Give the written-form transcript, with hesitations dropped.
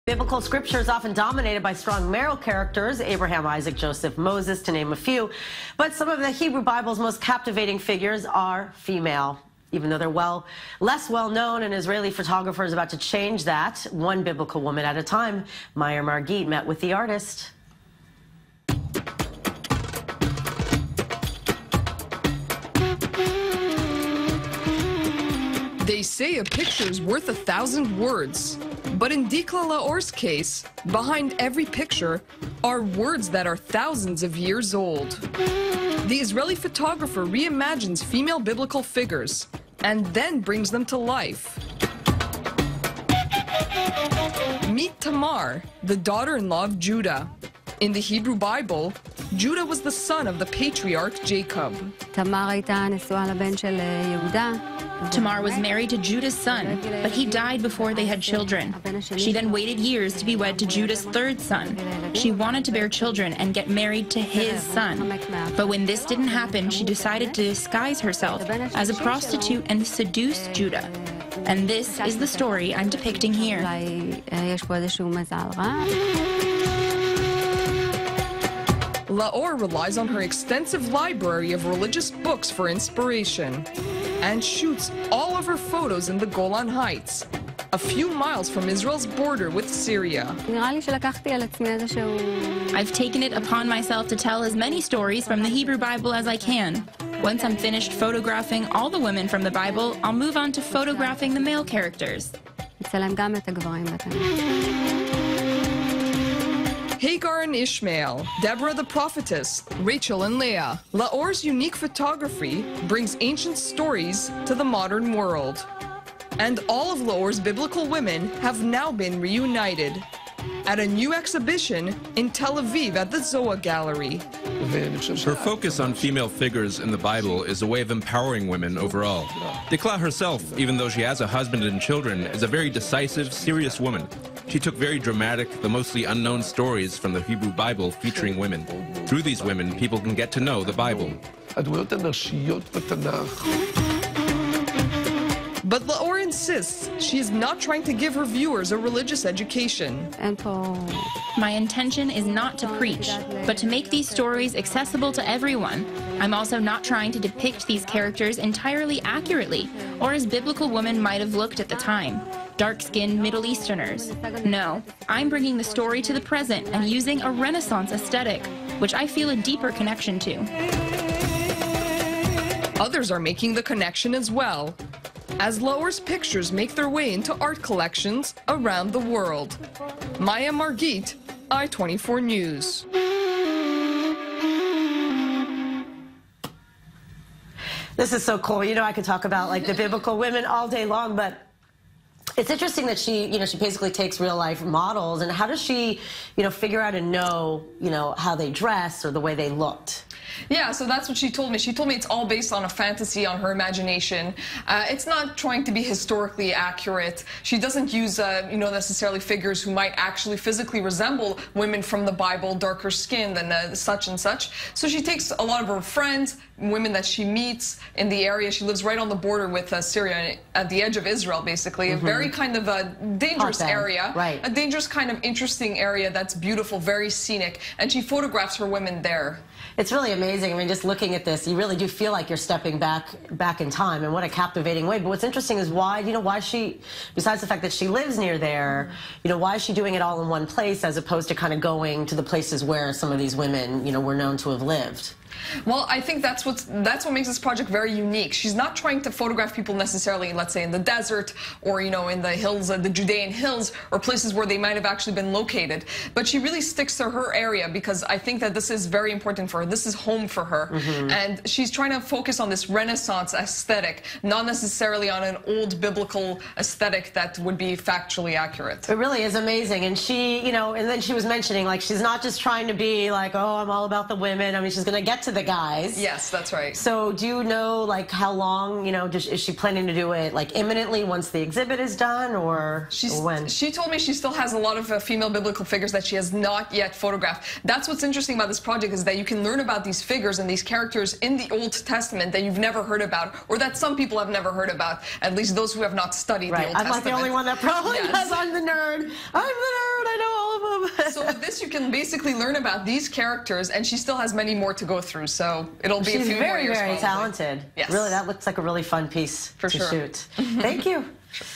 Biblical scripture is often dominated by strong male characters, Abraham, Isaac, Joseph, Moses, to name a few. But some of the Hebrew Bible's most captivating figures are female. Even though they're less well known, an Israeli photographer is about to change that, one biblical woman at a time. Maya Margit met with the artist. They say a picture's worth 1,000 words. But in Dikla Laor's case, behind every picture are words that are thousands of years old. The Israeli photographer reimagines female biblical figures and then brings them to life. Meet Tamar, the daughter-in-law of Judah. In the Hebrew Bible, Judah was the son of the patriarch Jacob. Tamar was married to Judah's son, but he died before they had children. She then waited years to be wed to Judah's third son. She wanted to bear children and get married to his son. But when this didn't happen, she decided to disguise herself as a prostitute and seduce Judah. And this is the story I'm depicting here. Laor relies on her extensive library of religious books for inspiration and shoots all of her photos in the Golan Heights, a few miles from Israel's border with Syria. I've taken it upon myself to tell as many stories from the Hebrew Bible as I can. Once I'm finished photographing all the women from the Bible, I'll move on to photographing the male characters. Hagar and Ishmael, Deborah the prophetess, Rachel and Leah. Laor's unique photography brings ancient stories to the modern world. And all of Laor's biblical women have now been reunited at a new exhibition in Tel Aviv at the Zohar Gallery. Her focus on female figures in the Bible is a way of empowering women overall. Dikla herself, even though she has a husband and children, is a very decisive, serious woman. She took very dramatic, the mostly unknown stories from the Hebrew Bible featuring women. Through these women, people can get to know the Bible. But Laor insists she is not trying to give her viewers a religious education. My intention is not to preach, but to make these stories accessible to everyone. I'm also not trying to depict these characters entirely accurately, or as biblical women might have looked at the time. Dark-skinned Middle Easterners. No, I'm bringing the story to the present and using a Renaissance aesthetic, which I feel a deeper connection to. Others are making the connection as well, as Laor's pictures make their way into art collections around the world. Maya Margit, I-24 News. This is so cool. You know, I could talk about like the biblical women all day long, but it's interesting that she basically takes real life models, and how does she, figure out and know, how they dress or the way they looked? Yeah, so that's what she told me. She told me it's all based on a fantasy, on her imagination. It's not trying to be historically accurate. She doesn't use, necessarily figures who might actually physically resemble women from the Bible, darker skin than such and such. So she takes a lot of her friends, women that she meets in the area. She lives right on the border with Syria, at the edge of Israel, basically. A very kind of a dangerous area. Right. A dangerous kind of interesting area that's beautiful, very scenic. And she photographs her women there. It's really amazing. I mean, just looking at this, you really do feel like you're stepping back in time, and what a captivating way. But what's interesting is why she, besides the fact that she lives near there, why is she doing it all in one place as opposed to kind of going to the places where some of these women, were known to have lived? Well, I think that's what makes this project very unique. She's not trying to photograph people necessarily, let's say, in the desert or, in the hills, the Judean hills, or places where they might have actually been located. But she really sticks to her area because I think that this is very important for her. This is home for her. And she's trying to focus on this Renaissance aesthetic, not necessarily on an old biblical aesthetic that would be factually accurate. It really is amazing. And she, and then she was mentioning, like, she's not just trying to be like, oh, I'm all about the women. I mean, she's going to get to the guys. Yes, that's right. So do you know, like, how long, is she planning to do it, like, imminently once the exhibit is done, or when? She told me she still has a lot of female biblical figures that she has not yet photographed. That's what's interesting about this project, is that you can learn about these figures and these characters in the Old Testament that you've never heard about, or that some people have never heard about, at least those who have not studied the Old Testament. I'm like the only one that probably does. I'm the nerd. I'm the nerd. with this, you can basically learn about these characters, and she still has many more to go through. So it'll be a few more years. She's very, very talented. Yes. Really, that looks like a really fun piece to shoot. Thank you. Sure.